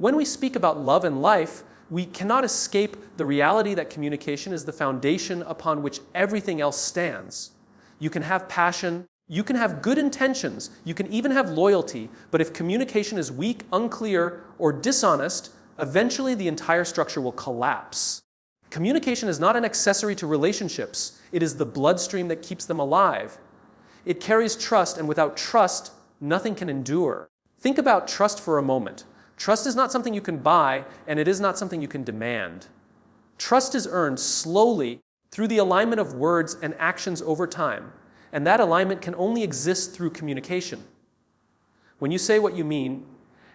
When we speak about love and life, we cannot escape the reality that communication is the foundation upon which everything else stands. You can have passion, you can have good intentions, you can even have loyalty, but if communication is weak, unclear, or dishonest, eventually the entire structure will collapse. Communication is not an accessory to relationships. It is the bloodstream that keeps them alive. It carries trust, and without trust, nothing can endure. Think about trust for a moment. Trust is not something you can buy, and it is not something you can demand. Trust is earned slowly through the alignment of words and actions over time, and that alignment can only exist through communication. When you say what you mean,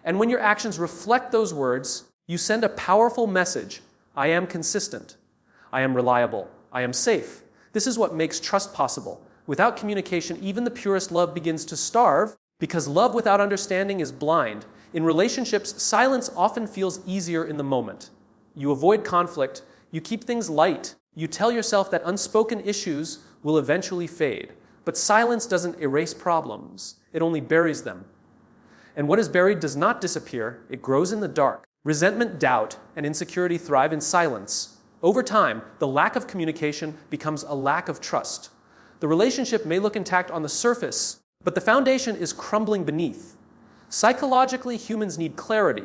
and when your actions reflect those words, you send a powerful message. I am consistent. I am reliable. I am safe. This is what makes trust possible. Without communication, even the purest love begins to starve, because love without understanding is blind. In relationships, silence often feels easier in the moment. You avoid conflict, you keep things light, you tell yourself that unspoken issues will eventually fade. But silence doesn't erase problems, it only buries them. And what is buried does not disappear, it grows in the dark. Resentment, doubt, and insecurity thrive in silence. Over time, the lack of communication becomes a lack of trust. The relationship may look intact on the surface, but the foundation is crumbling beneath. Psychologically, humans need clarity.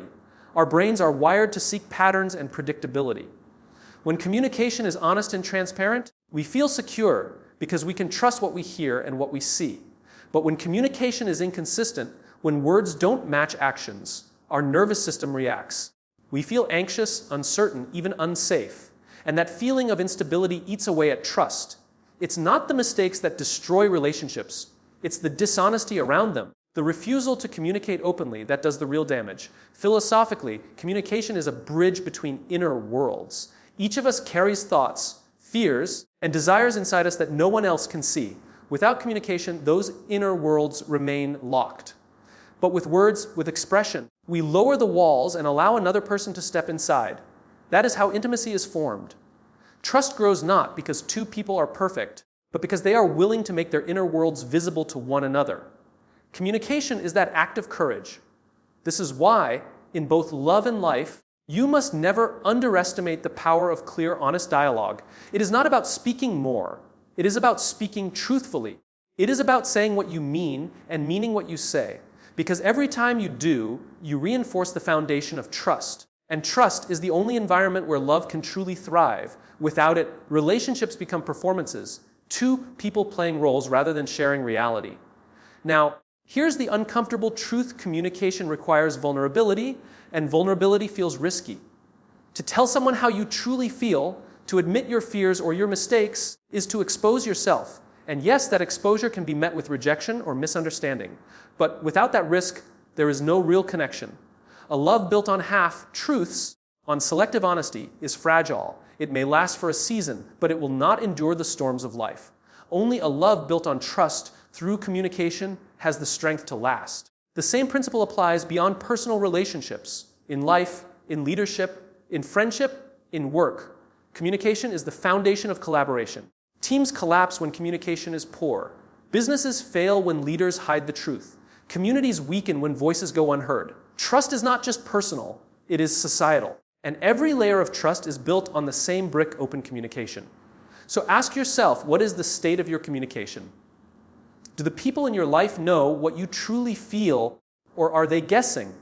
Our brains are wired to seek patterns and predictability. When communication is honest and transparent, we feel secure because we can trust what we hear and what we see. But when communication is inconsistent, when words don't match actions, our nervous system reacts. We feel anxious, uncertain, even unsafe. And that feeling of instability eats away at trust. It's not the mistakes that destroy relationships. It's the dishonesty around them. The refusal to communicate openly that does the real damage. Philosophically, communication is a bridge between inner worlds. Each of us carries thoughts, fears, and desires inside us that no one else can see. Without communication, those inner worlds remain locked. But with words, with expression, we lower the walls and allow another person to step inside. That is how intimacy is formed. Trust grows not because two people are perfect, but because they are willing to make their inner worlds visible to one another. Communication is that act of courage. This is why, in both love and life, you must never underestimate the power of clear, honest dialogue. It is not about speaking more. It is about speaking truthfully. It is about saying what you mean and meaning what you say. Because every time you do, you reinforce the foundation of trust. And trust is the only environment where love can truly thrive. Without it, relationships become performances, two people playing roles rather than sharing reality. Now, here's the uncomfortable truth: communication requires vulnerability, and vulnerability feels risky. To tell someone how you truly feel, to admit your fears or your mistakes, is to expose yourself. And yes, that exposure can be met with rejection or misunderstanding. But without that risk, there is no real connection. A love built on half-truths, on selective honesty, is fragile. It may last for a season, but it will not endure the storms of life. Only a love built on trust through communication has the strength to last. The same principle applies beyond personal relationships, in life, in leadership, in friendship, in work. Communication is the foundation of collaboration. Teams collapse when communication is poor. Businesses fail when leaders hide the truth. Communities weaken when voices go unheard. Trust is not just personal, it is societal. And every layer of trust is built on the same brick: open communication. So ask yourself, what is the state of your communication? Do the people in your life know what you truly feel, or are they guessing?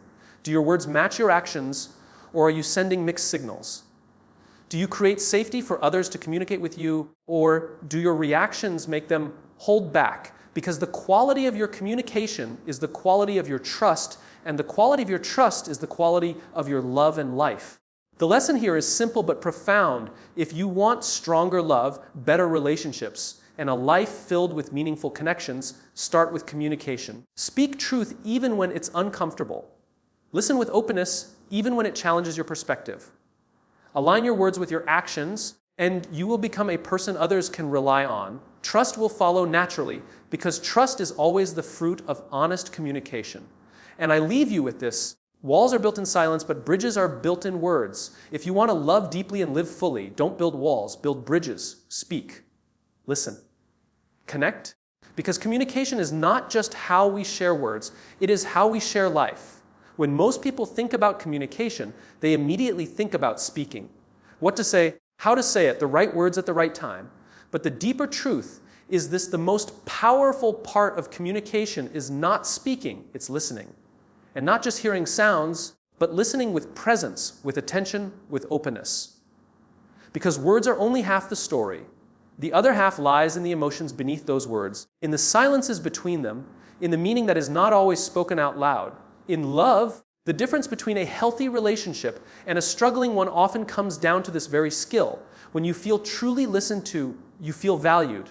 Do your words match your actions, or are you sending mixed signals? Do you create safety for others to communicate with you, or do your reactions make them hold back? Because the quality of your communication is the quality of your trust, and the quality of your trust is the quality of your love and life. The lesson here is simple but profound. If you want stronger love, better relationships, and a life filled with meaningful connections, start with communication. Speak truth even when it's uncomfortable. Listen with openness even when it challenges your perspective. Align your words with your actions, and you will become a person others can rely on. Trust will follow naturally, because trust is always the fruit of honest communication. And I leave you with this: walls are built in silence, but bridges are built in words. If you want to love deeply and live fully, don't build walls, build bridges. Speak. Listen. Connect. Because communication is not just how we share words, it is how we share life. When most people think about communication, they immediately think about speaking. What to say, how to say it, the right words at the right time. But the deeper truth is this: the most powerful part of communication is not speaking, it's listening. And not just hearing sounds, but listening with presence, with attention, with openness. Because words are only half the story. The other half lies in the emotions beneath those words, in the silences between them, in the meaning that is not always spoken out loud. In love, the difference between a healthy relationship and a struggling one often comes down to this very skill. When you feel truly listened to, you feel valued.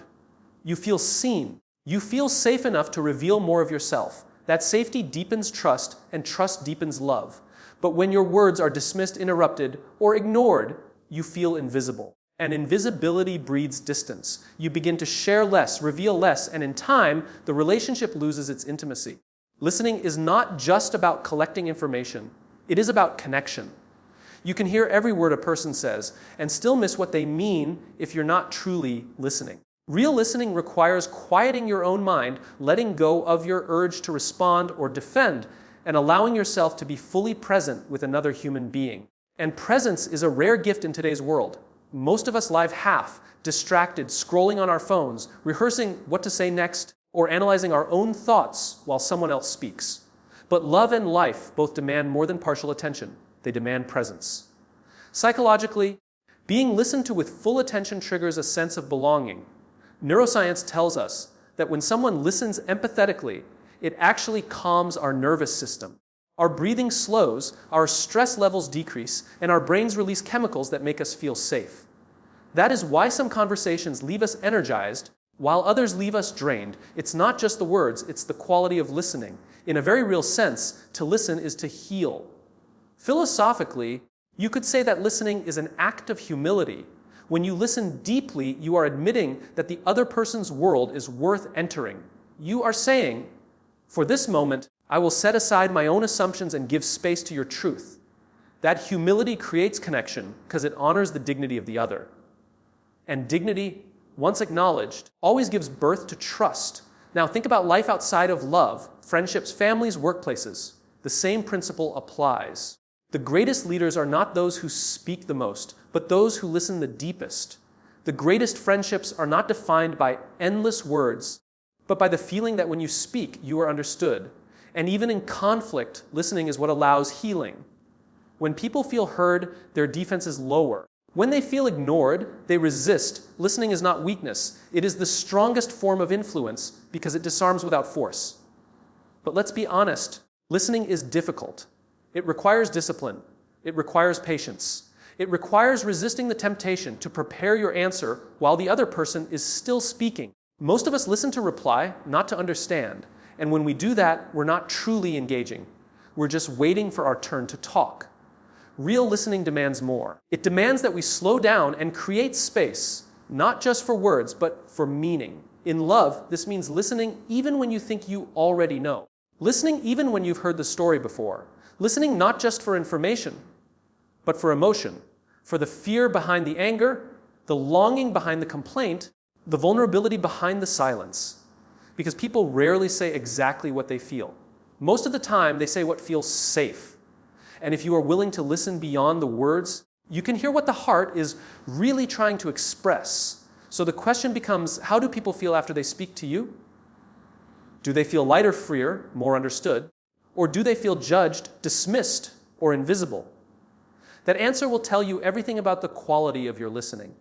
You feel seen. You feel safe enough to reveal more of yourself. That safety deepens trust, and trust deepens love. But when your words are dismissed, interrupted, or ignored, you feel invisible. And invisibility breeds distance. You begin to share less, reveal less, and in time, the relationship loses its intimacy. Listening is not just about collecting information. It is about connection. You can hear every word a person says and still miss what they mean if you're not truly listening. Real listening requires quieting your own mind, letting go of your urge to respond or defend, and allowing yourself to be fully present with another human being. And presence is a rare gift in today's world. Most of us live half, distracted, scrolling on our phones, rehearsing what to say next, or analyzing our own thoughts while someone else speaks. But love and life both demand more than partial attention. They demand presence. Psychologically, being listened to with full attention triggers a sense of belonging. Neuroscience tells us that when someone listens empathetically, it actually calms our nervous system. Our breathing slows, our stress levels decrease, and our brains release chemicals that make us feel safe. That is why some conversations leave us energized, while others leave us drained. It's not just the words, it's the quality of listening. In a very real sense, to listen is to heal. Philosophically, you could say that listening is an act of humility. When you listen deeply, you are admitting that the other person's world is worth entering. You are saying, for this moment, I will set aside my own assumptions and give space to your truth. That humility creates connection because it honors the dignity of the other. And dignity, once acknowledged, always gives birth to trust. Now think about life outside of love, friendships, families, workplaces. The same principle applies. The greatest leaders are not those who speak the most, but those who listen the deepest. The greatest friendships are not defined by endless words, but by the feeling that when you speak, you are understood. And even in conflict, listening is what allows healing. When people feel heard, their defenses lower. When they feel ignored, they resist. Listening is not weakness. It is the strongest form of influence because it disarms without force. But let's be honest, listening is difficult. It requires discipline. It requires patience. It requires resisting the temptation to prepare your answer while the other person is still speaking. Most of us listen to reply, not to understand. And when we do that, we're not truly engaging. We're just waiting for our turn to talk. Real listening demands more. It demands that we slow down and create space, not just for words, but for meaning. In love, this means listening even when you think you already know. Listening even when you've heard the story before. Listening not just for information, but for emotion, for the fear behind the anger, the longing behind the complaint, the vulnerability behind the silence. Because people rarely say exactly what they feel. Most of the time, they say what feels safe. And if you are willing to listen beyond the words, you can hear what the heart is really trying to express. So the question becomes, how do people feel after they speak to you? Do they feel lighter, freer, more understood? Or do they feel judged, dismissed, or invisible? That answer will tell you everything about the quality of your listening.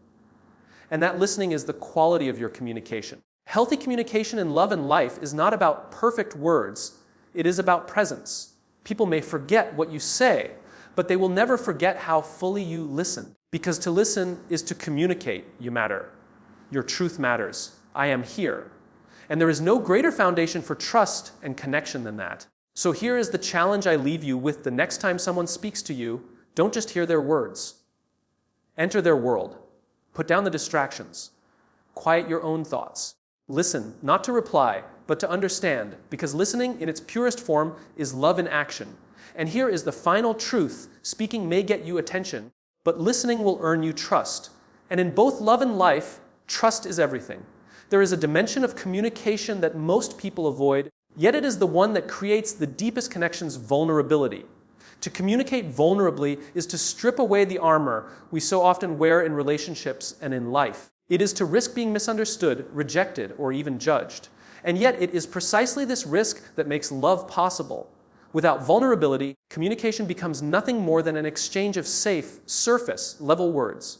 And that listening is the quality of your communication. Healthy communication in love and life is not about perfect words. It is about presence. People may forget what you say, but they will never forget how fully you listened. Because to listen is to communicate. You matter. Your truth matters. I am here. And there is no greater foundation for trust and connection than that. So here is the challenge I leave you with the next time someone speaks to you. Don't just hear their words. Enter their world. Put down the distractions. Quiet your own thoughts. Listen, not to reply, but to understand, because listening in its purest form is love in action. And here is the final truth. Speaking may get you attention, but listening will earn you trust. And in both love and life, trust is everything. There is a dimension of communication that most people avoid Yet it is the one that creates the deepest connections, vulnerability. To communicate vulnerably is to strip away the armor we so often wear in relationships and in life. It is to risk being misunderstood, rejected, or even judged. And yet it is precisely this risk that makes love possible. Without vulnerability, communication becomes nothing more than an exchange of safe, surface-level words.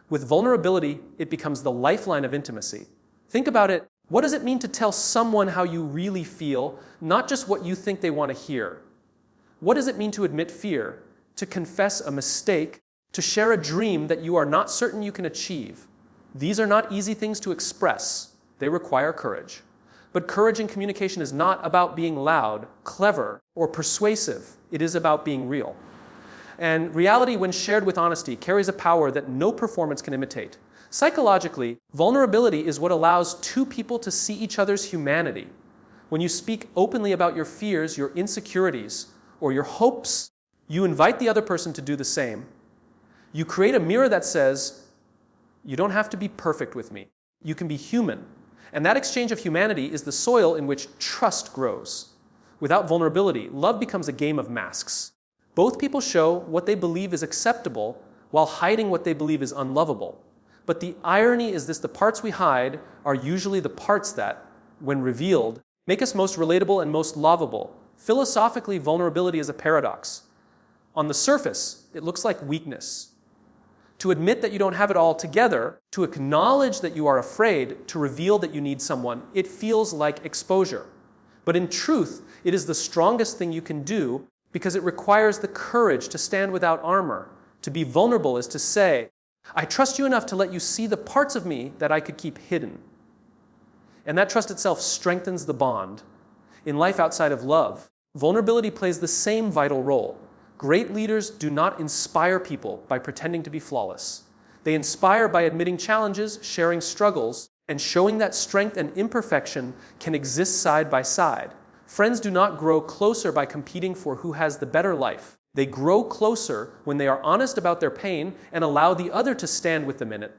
With vulnerability, it becomes the lifeline of intimacy. Think about it. What does it mean to tell someone how you really feel, not just what you think they want to hear? What does it mean to admit fear, to confess a mistake, to share a dream that you are not certain you can achieve? These are not easy things to express. They require courage. But courage in communication is not about being loud, clever, or persuasive. It is about being real. And reality, when shared with honesty, carries a power that no performance can imitate. Psychologically, vulnerability is what allows two people to see each other's humanity. When you speak openly about your fears, your insecurities, or your hopes, you invite the other person to do the same. You create a mirror that says, you don't have to be perfect with me. You can be human. And that exchange of humanity is the soil in which trust grows. Without vulnerability, love becomes a game of masks. Both people show what they believe is acceptable while hiding what they believe is unlovable. But the irony is this: the parts we hide are usually the parts that, when revealed, make us most relatable and most lovable. Philosophically, vulnerability is a paradox. On the surface, it looks like weakness. To admit that you don't have it all together, to acknowledge that you are afraid, to reveal that you need someone, it feels like exposure. But in truth, it is the strongest thing you can do because it requires the courage to stand without armor. To be vulnerable is to say, I trust you enough to let you see the parts of me that I could keep hidden. And that trust itself strengthens the bond. In life outside of love, vulnerability plays the same vital role. Great leaders do not inspire people by pretending to be flawless. They inspire by admitting challenges, sharing struggles, and showing that strength and imperfection can exist side by side. Friends do not grow closer by competing for who has the better life. They grow closer when they are honest about their pain and allow the other to stand with them in it.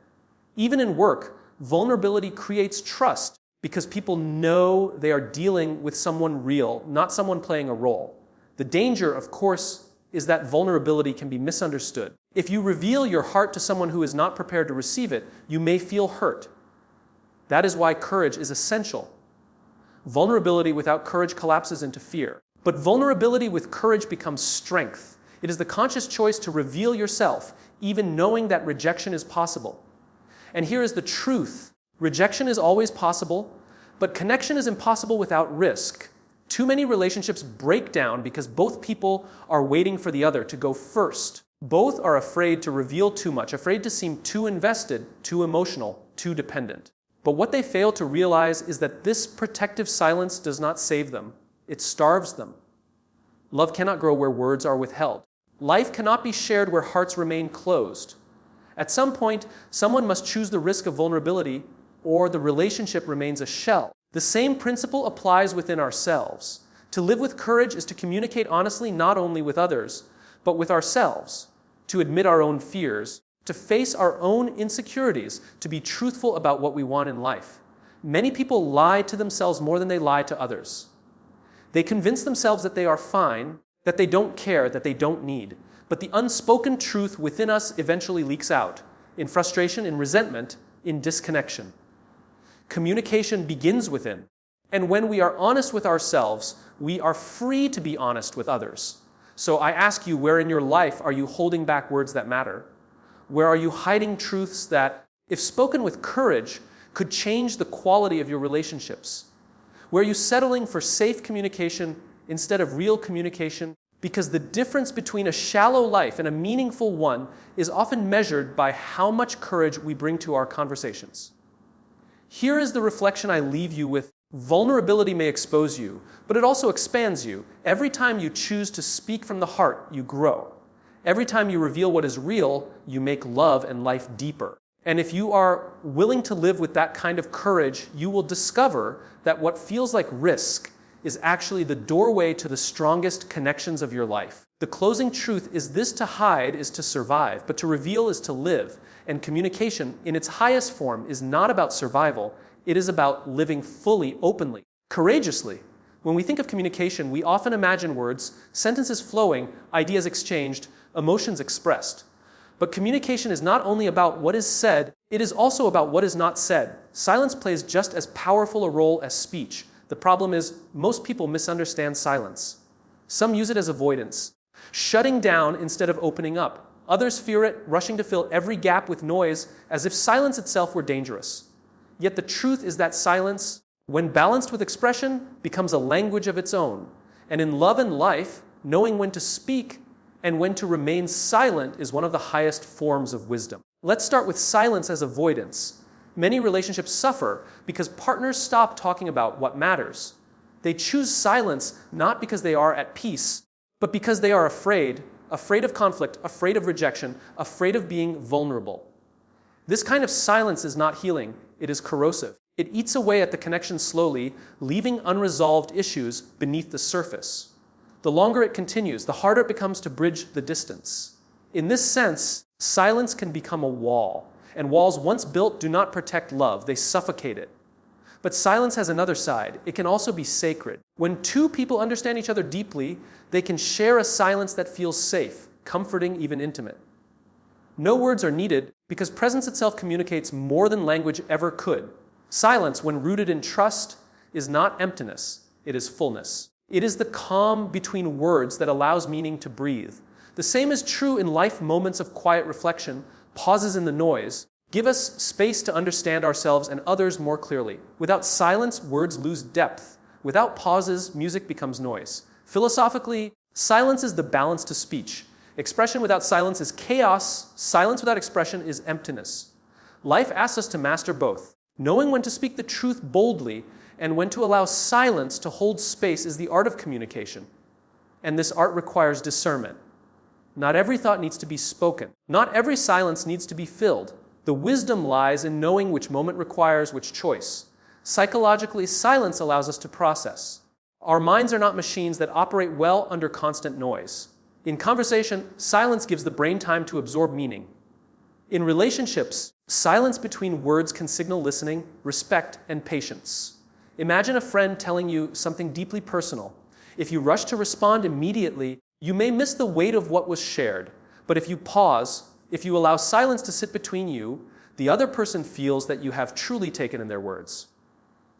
Even in work, vulnerability creates trust because people know they are dealing with someone real, not someone playing a role. The danger, of course, is that vulnerability can be misunderstood. If you reveal your heart to someone who is not prepared to receive it, you may feel hurt. That is why courage is essential. Vulnerability without courage collapses into fear. But vulnerability with courage becomes strength. It is the conscious choice to reveal yourself, even knowing that rejection is possible. And here is the truth. Rejection is always possible, but connection is impossible without risk. Too many relationships break down because both people are waiting for the other to go first. Both are afraid to reveal too much, afraid to seem too invested, too emotional, too dependent. But what they fail to realize is that this protective silence does not save them. It starves them. Love cannot grow where words are withheld. Life cannot be shared where hearts remain closed. At some point, someone must choose the risk of vulnerability, or the relationship remains a shell. The same principle applies within ourselves. To live with courage is to communicate honestly not only with others, but with ourselves, to admit our own fears, to face our own insecurities, to be truthful about what we want in life. Many people lie to themselves more than they lie to others. They convince themselves that they are fine, that they don't care, that they don't need. But the unspoken truth within us eventually leaks out, in frustration, in resentment, in disconnection. Communication begins within. And when we are honest with ourselves, we are free to be honest with others. So I ask you, where in your life are you holding back words that matter? Where are you hiding truths that, if spoken with courage, could change the quality of your relationships? Where are you settling for safe communication instead of real communication? Because the difference between a shallow life and a meaningful one is often measured by how much courage we bring to our conversations. Here is the reflection I leave you with. Vulnerability may expose you, but it also expands you. Every time you choose to speak from the heart, you grow. Every time you reveal what is real, you make love and life deeper. And if you are willing to live with that kind of courage, you will discover that what feels like risk is actually the doorway to the strongest connections of your life. The closing truth is this: to hide is to survive, but to reveal is to live. And communication, in its highest form, is not about survival. It is about living fully, openly, courageously, When we think of communication, we often imagine words, sentences flowing, ideas exchanged, emotions expressed. But communication is not only about what is said, it is also about what is not said. Silence plays just as powerful a role as speech. The problem is, most people misunderstand silence. Some use it as avoidance, shutting down instead of opening up. Others fear it, rushing to fill every gap with noise, as if silence itself were dangerous. Yet the truth is that silence, when balanced with expression, becomes a language of its own. And in love and life, knowing when to speak and when to remain silent is one of the highest forms of wisdom. Let's start with silence as avoidance. Many relationships suffer because partners stop talking about what matters. They choose silence not because they are at peace, but because they are afraid of conflict, afraid of rejection, afraid of being vulnerable. This kind of silence is not healing, it is corrosive. It eats away at the connection slowly, leaving unresolved issues beneath the surface. The longer it continues, the harder it becomes to bridge the distance. In this sense, silence can become a wall, and walls once built do not protect love, they suffocate it. But silence has another side. It can also be sacred. When two people understand each other deeply, they can share a silence that feels safe, comforting, even intimate. No words are needed because presence itself communicates more than language ever could. Silence, when rooted in trust, is not emptiness, it is fullness. It is the calm between words that allows meaning to breathe. The same is true in life moments of quiet reflection, pauses in the noise, give us space to understand ourselves and others more clearly. Without silence, words lose depth. Without pauses, music becomes noise. Philosophically, silence is the balance to speech. Expression without silence is chaos. Silence without expression is emptiness. Life asks us to master both. Knowing when to speak the truth boldly and when to allow silence to hold space is the art of communication. And this art requires discernment. Not every thought needs to be spoken. Not every silence needs to be filled. The wisdom lies in knowing which moment requires which choice. Psychologically, silence allows us to process. Our minds are not machines that operate well under constant noise. In conversation, silence gives the brain time to absorb meaning. In relationships, silence between words can signal listening, respect, and patience. Imagine a friend telling you something deeply personal. If you rush to respond immediately, you may miss the weight of what was shared. But if you pause, if you allow silence to sit between you, the other person feels that you have truly taken in their words.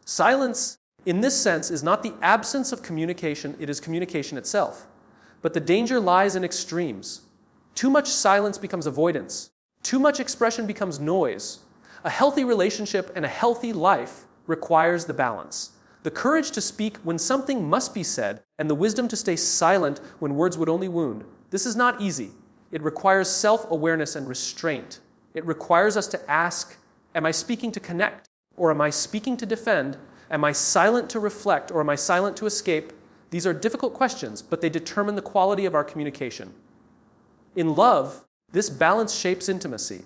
Silence, in this sense, is not the absence of communication, it is communication itself. But the danger lies in extremes. Too much silence becomes avoidance. Too much expression becomes noise. A healthy relationship and a healthy life requires the balance. The courage to speak when something must be said, and the wisdom to stay silent when words would only wound. This is not easy. It requires self-awareness and restraint. It requires us to ask, am I speaking to connect? Or am I speaking to defend? Am I silent to reflect? Or am I silent to escape? These are difficult questions, but they determine the quality of our communication. In love, this balance shapes intimacy.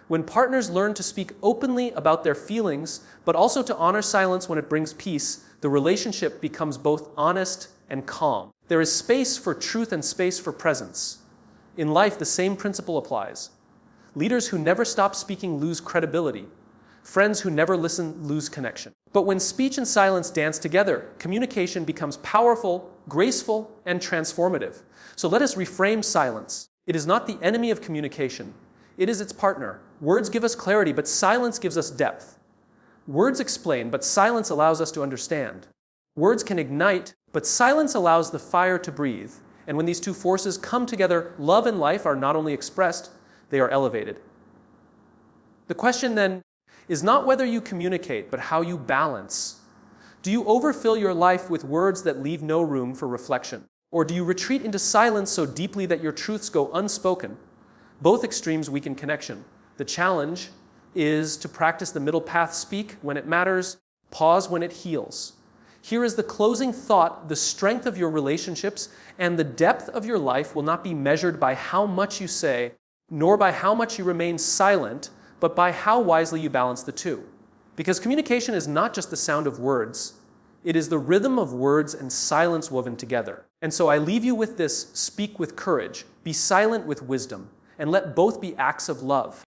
When partners learn to speak openly about their feelings, but also to honor silence when it brings peace, the relationship becomes both honest and calm. There is space for truth and space for presence. In life, the same principle applies. Leaders who never stop speaking lose credibility. Friends who never listen lose connection. But when speech and silence dance together, communication becomes powerful, graceful, and transformative. So let us reframe silence. It is not the enemy of communication. It is its partner. Words give us clarity, but silence gives us depth. Words explain, but silence allows us to understand. Words can ignite, but silence allows the fire to breathe. And when these two forces come together, love and life are not only expressed, they are elevated. The question then is not whether you communicate, but how you balance. Do you overfill your life with words that leave no room for reflection? Or do you retreat into silence so deeply that your truths go unspoken? Both extremes weaken connection. The challenge is to practice the middle path, speak when it matters, pause when it heals. Here is the closing thought: the strength of your relationships and the depth of your life will not be measured by how much you say, nor by how much you remain silent, but by how wisely you balance the two. Because communication is not just the sound of words, it is the rhythm of words and silence woven together. And so I leave you with this: speak with courage, be silent with wisdom, and let both be acts of love.